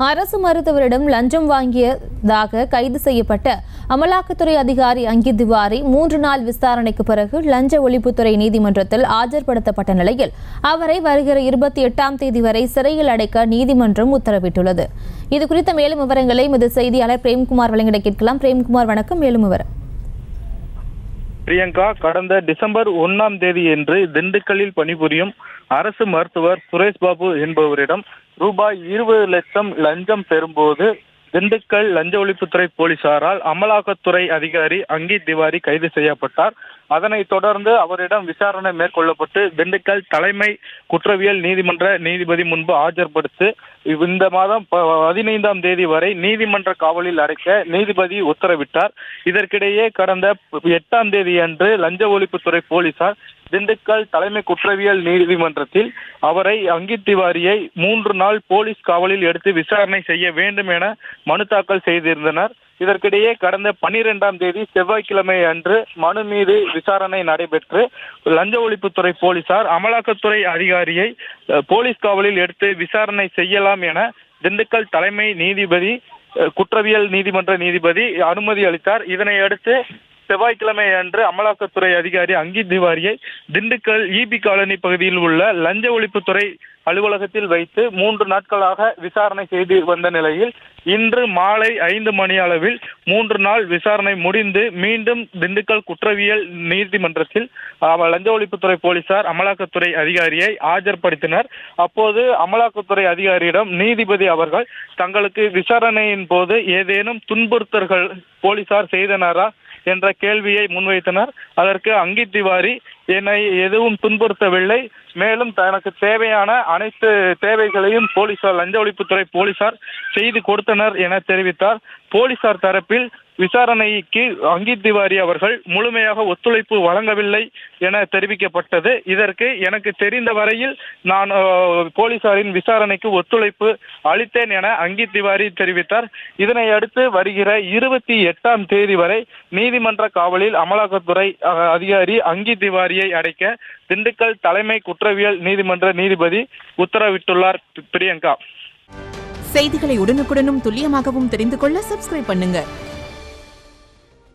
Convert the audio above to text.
அரசு மருத்துவரிடம் லஞ்சம் வாங்கியதாக கைது செய்யப்பட்ட அமலாக்கத்துறை அதிகாரி அங்கித் திவாரி 3 நாள் விசாரணைக்கு பிறகு லஞ்ச ஒழிப்புத்துறை நீதிமன்றத்தில் ஆஜர்படுத்தப்பட்ட நிலையில் அவரை வருகிற 28ஆம் தேதி வரை சிறையில் அடைக்க நீதிமன்றம் உத்தரவிட்டுள்ளது. இதுகுறித்த மேலும் விவரங்களை எமது செய்தியாளர் பிரேம்குமார் வழங்கிட கேட்கலாம். பிரேம்குமார் வணக்கம். மேலும் விவரம். பிரியங்கா, கடந்த டிசம்பர் 1ஆம் தேதியன்று திண்டுக்கல்லில் பணிபுரியும் அரசு மருத்துவர் சுரேஷ் பாபு என்பவரிடம் ரூபாய் 20 லட்சம் லஞ்சம் பெறும்போது திண்டுக்கல் லஞ்ச ஒழிப்புத்துறை போலீசாரால் அமலாக்கத்துறை அதிகாரி அங்கித் திவாரி கைது செய்யப்பட்டார். அதனைத் தொடர்ந்து அவரிடம் விசாரணை மேற்கொள்ளப்பட்டு திண்டுக்கல் தலைமை குற்றவியல் நீதிமன்ற நீதிபதி முன்பு ஆஜர்படுத்தி இந்த மாதம் 15ஆம் தேதி வரை நீதிமன்ற காவலில் அடைக்க நீதிபதி உத்தரவிட்டார். இதற்கிடையே கடந்த 8ஆம் தேதி அன்று லஞ்ச ஒழிப்புத்துறை போலீசார் திண்டுக்கல் தலைமை குற்றவியல் நீதிமன்றத்தில் அவரை அங்கித் திவாரியை 3 நாள் போலீஸ் காவலில் எடுத்து விசாரணை செய்ய வேண்டும் என மனு தாக்கல் செய்திருந்தனர். இதற்கிடையே கடந்த 12ஆம் தேதி செவ்வாய்க்கிழமை அன்று மனு மீது விசாரணை நடைபெற்று லஞ்ச ஒழிப்புத்துறை போலீசார் அமலாக்கத்துறை அதிகாரியை போலீஸ் காவலில் எடுத்து விசாரணை செய்யலாம் என திண்டுக்கல் தலைமை நீதிபதி குற்றவியல் நீதிமன்ற நீதிபதி அனுமதி அளித்தார். இதனை அடுத்து செவ்வாய்க்கிழமை அன்று அமலாக்கத்துறை அதிகாரி அங்கித் திவாரியை திண்டுக்கல் இபி காலனி பகுதியில் உள்ள லஞ்ச ஒழிப்புத்துறை அலுவலகத்தில் வைத்து 3 நாட்களாக விசாரணை செய்து வந்த நிலையில் இன்று மாலை 5 மணி அளவில் 3 நாள் விசாரணை முடிந்து மீண்டும் திண்டுக்கல் குற்றவியல் நீதிமன்றத்தில் லஞ்ச ஒழிப்புத்துறை போலீசார் அமலாக்கத்துறை அதிகாரியை ஆஜர்படுத்தினர். அப்போது அமலாக்கத்துறை அதிகாரியிடம் நீதிபதி அவர்கள் தங்களுக்கு விசாரணையின் போது ஏதேனும் துன்புறுத்தல்கள் போலீசார் செய்தனரா என்ற கேள்வியை முன்வைத்தனர். அதற்கு அங்கித் திவாரி என்னை எதுவும் துன்புறுத்தவில்லை, மேலும் தனக்கு தேவையான அனைத்து தேவைகளையும் லஞ்ச ஒழிப்புத்துறை போலீசார் செய்து கொடுத்தனர் என தெரிவித்தார். போலீசார் தரப்பில் விசாரணைக்கு அங்கித் திவாரி அவர்கள் முழுமையாக ஒத்துழைப்பு வழங்கவில்லை என தெரிவிக்கப்பட்டது. இதற்கு எனக்கு தெரிந்த வரையில் நான் போலீசாரின் விசாரணைக்கு ஒத்துழைப்பு அளித்தேன் என அங்கித் திவாரி தெரிவித்தார். இதனை அடுத்து வருகிற 28ஆம் தேதி வரை நீதிமன்ற காவலில் அமலாக்கத்துறை அதிகாரி அங்கித் திவாரியை அடைக்க திண்டுக்கல் தலைமை குற்றவியல் நீதிமன்ற நீதிபதி உத்தரவிட்டுள்ளார். பிரியங்கா, செய்திகளை உடனுக்குடனும் துல்லியமாகவும் தெரிந்து கொள்ள சப்ஸ்கிரைப் பண்ணுங்க.